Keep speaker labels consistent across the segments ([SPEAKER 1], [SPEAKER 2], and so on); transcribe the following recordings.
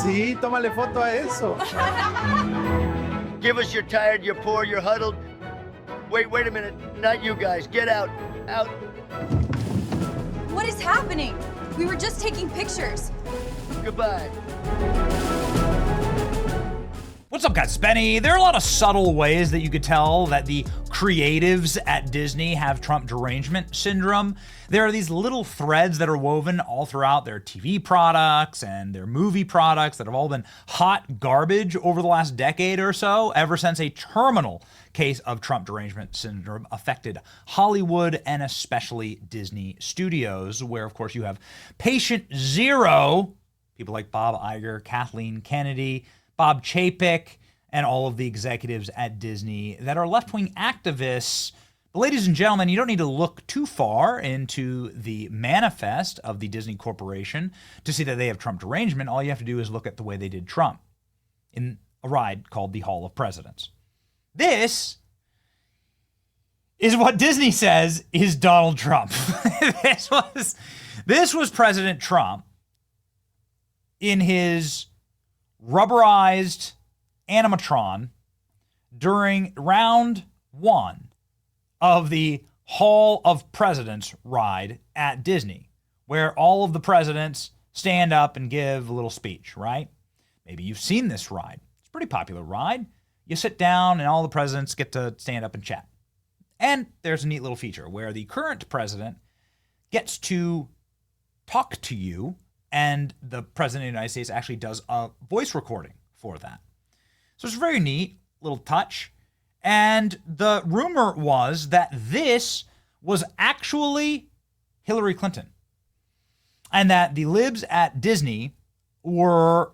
[SPEAKER 1] Sí, tómale foto a eso.
[SPEAKER 2] Give us you're tired, you're poor, you're huddled. Wait a minute. Not you guys. Get out. Out.
[SPEAKER 3] What is happening? We were just taking pictures.
[SPEAKER 2] Goodbye.
[SPEAKER 4] What's up, guys? It's Benny. There are a lot of subtle ways that you could tell that the creatives at Disney have Trump derangement syndrome. There are these little threads that are woven all throughout their TV products and their movie products that have all been hot garbage over the last decade or so, ever since a terminal case of Trump derangement syndrome affected Hollywood and especially Disney Studios, where, of course, you have patient zero, people like Bob Iger, Kathleen Kennedy, Bob Chapek, and all of the executives at Disney that are left-wing activists. But ladies and gentlemen, you don't need to look too far into the manifest of the Disney Corporation to see that they have Trump derangement. All you have to do is look at the way they did Trump in a ride called the Hall of Presidents. This is what Disney says is Donald Trump. This was President Trump in his rubberized animatron during round one of the Hall of Presidents ride at Disney, where all of the presidents stand up and give a little speech, right? Maybe you've seen this ride. It's a pretty popular ride. You sit down and all the presidents get to stand up and chat. And there's a neat little feature where the current president gets to talk to you, and the president of the United States actually does a voice recording for that. So it's a very neat little touch. And the rumor was that this was actually Hillary Clinton, and that the libs at Disney were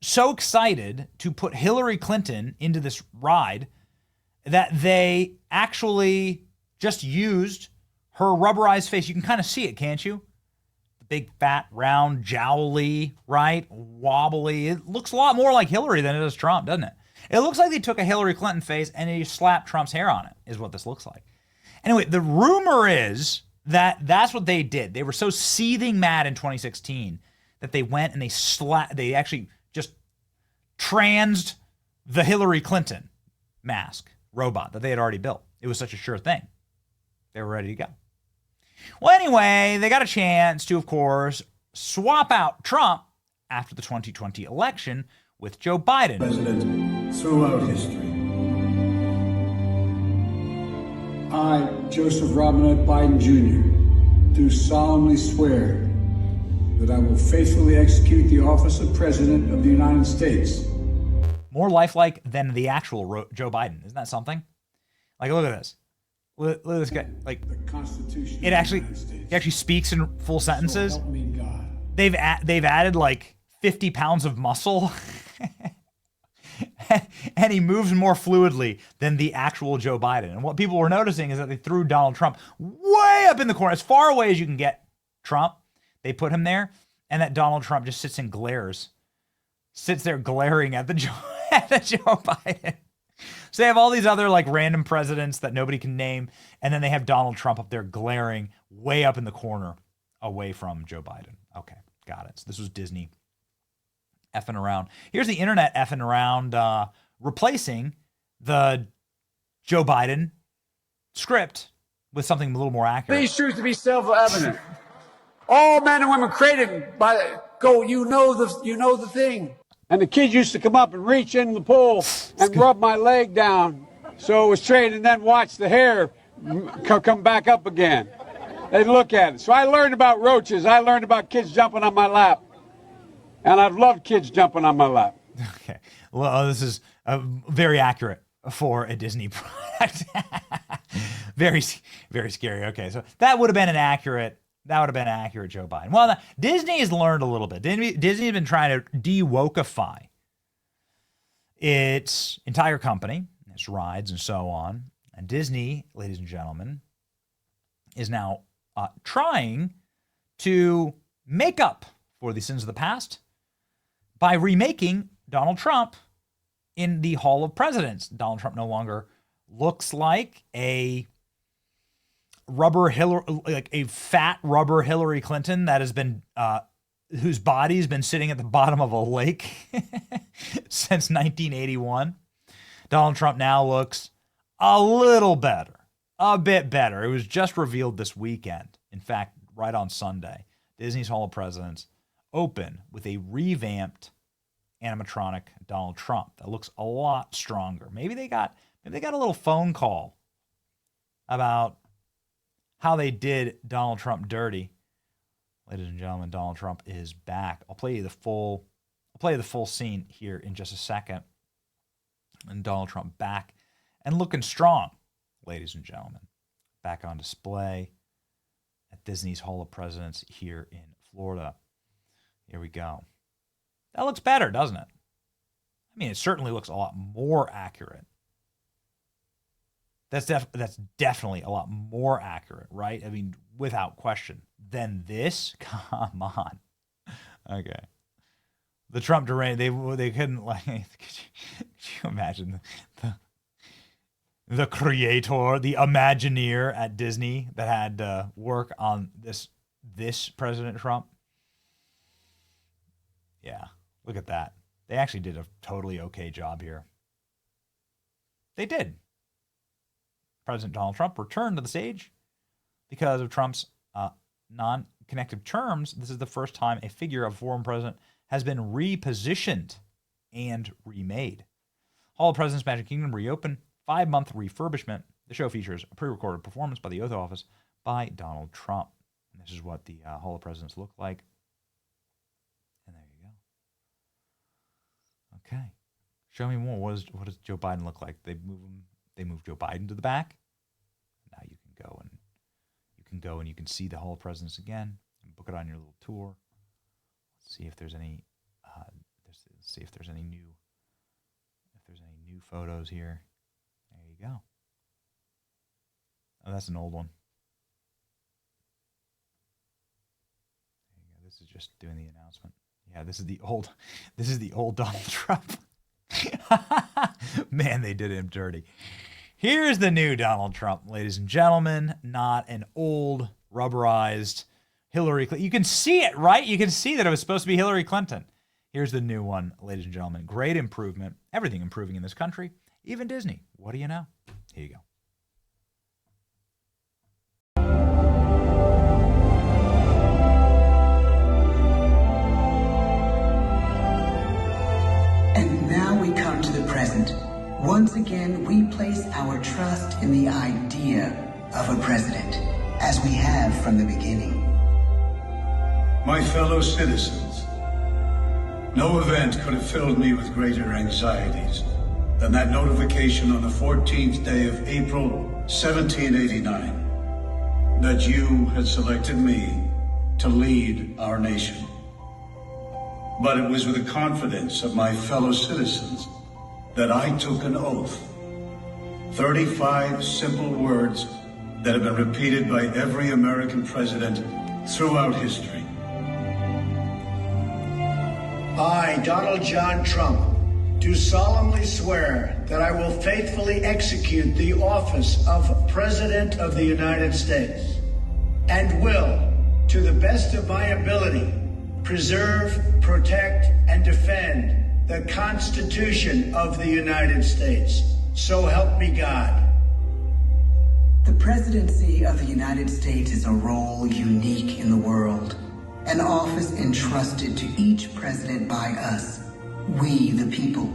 [SPEAKER 4] so excited to put Hillary Clinton into this ride that they actually just used her rubberized face. You can kind of see it, can't you? Big, fat, round, jowly, right? Wobbly. It looks a lot more like Hillary than it does Trump, doesn't it? It looks like they took a Hillary Clinton face and they slapped Trump's hair on it, is what this looks like. Anyway, the rumor is that that's what they did. They were so seething mad in 2016 that they went and they actually just transed the Hillary Clinton mask robot that they had already built. It was such a sure thing. They were ready to go. Well, anyway, they got a chance to, of course, swap out Trump after the 2020 election with Joe Biden.
[SPEAKER 5] President throughout history. I, Joseph Robinette Biden Jr., do solemnly swear that I will faithfully execute the office of President of the United States.
[SPEAKER 4] More lifelike than the actual Joe Biden. Isn't that something? Like, look at this. Look at this guy. Like,
[SPEAKER 5] the Constitution.
[SPEAKER 4] It actually speaks in full sentences.
[SPEAKER 5] So help me God.
[SPEAKER 4] They've added like 50 pounds of muscle, and he moves more fluidly than the actual Joe Biden. And what people were noticing is that they threw Donald Trump way up in the corner, as far away as you can get Trump. They put him there, and that Donald Trump just sits there glaring at the Joe Biden. So they have all these other like random presidents that nobody can name, and then they have Donald Trump up there glaring way up in the corner away from Joe Biden. Okay, got it. So this was Disney effing around. Here's the internet effing around, replacing the Joe Biden script with something a little more accurate.
[SPEAKER 6] These truths to be self-evident. All men and women created by you know the thing. And the kids used to come up and reach in the pool and rub my leg down so it was straight, and then watch the hair come back up again. They'd look at it. So I learned about roaches. I learned about kids jumping on my lap. And I've loved kids jumping on my lap.
[SPEAKER 4] Okay. Well, this is very accurate for a Disney product. Very, very scary. Okay. So that would have been an accurate Joe Biden. Well, Disney has learned a little bit. Disney has been trying to de-wokeify its entire company, its rides and so on. And Disney, ladies and gentlemen, is now trying to make up for the sins of the past by remaking Donald Trump in the Hall of Presidents. Donald Trump no longer looks like a fat rubber Hillary Clinton that has been whose body's been sitting at the bottom of a lake since 1981. Donald Trump now looks a little better, a bit better. It was just revealed this weekend. In fact, right on Sunday, Disney's Hall of Presidents open with a revamped animatronic Donald Trump that looks a lot stronger. Maybe they got a little phone call about how they did Donald Trump dirty. Ladies and gentlemen, Donald Trump is back. I'll play the full scene here in just a second. And Donald Trump back and looking strong, ladies and gentlemen. Back on display at Disney's Hall of Presidents here in Florida. Here we go. That looks better, doesn't it? I mean, it certainly looks a lot more accurate. That's definitely a lot more accurate, right? I mean, without question. Than this? Come on. Okay. The Trump deranged, they couldn't, like, could you imagine the creator, the Imagineer at Disney that had to work on this President Trump? Yeah, look at that. They actually did a totally okay job here. They did. President Donald Trump returned to the stage because of Trump's non-connective terms. This is the first time a figure of a foreign president has been repositioned and remade. Hall of Presidents Magic Kingdom reopened, 5-month refurbishment. The show features a pre-recorded performance by the Oath Office by Donald Trump. And this is what the Hall of Presidents look like. And there you go. Okay. Show me more. What does Joe Biden look like? They move Joe Biden to the back. Now you can go and you can see the Hall of Presidents again and book it on your little tour. Let's see if there's any new photos here. There you go. Oh, that's an old one. There you go. This is just doing the announcement. Yeah, this is the old Donald Trump. Man, they did him dirty. Here's the new Donald Trump, ladies and gentlemen. Not an old, rubberized Hillary Clinton. You can see it, right? You can see that it was supposed to be Hillary Clinton. Here's the new one, ladies and gentlemen. Great improvement. Everything improving in this country. Even Disney. What do you know? Here you go.
[SPEAKER 7] And now we come to the present. Once again, we place our trust in the idea of a president, as we have from the beginning.
[SPEAKER 5] My fellow citizens, no event could have filled me with greater anxieties than that notification on the 14th day of April, 1789, that you had selected me to lead our nation. But it was with the confidence of my fellow citizens that I took an oath. 35 simple words that have been repeated by every American president throughout history.
[SPEAKER 8] I, Donald John Trump, do solemnly swear that I will faithfully execute the office of President of the United States and will, to the best of my ability, preserve, protect, and defend the Constitution of the United States. So help me God.
[SPEAKER 7] The presidency of the United States is a role unique in the world, an office entrusted to each president by us, we the people.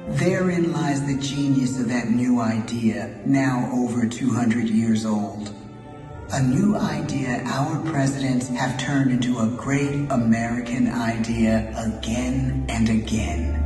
[SPEAKER 7] Therein lies the genius of that new idea, now over 200 years old. A new idea our presidents have turned into a great American idea again and again.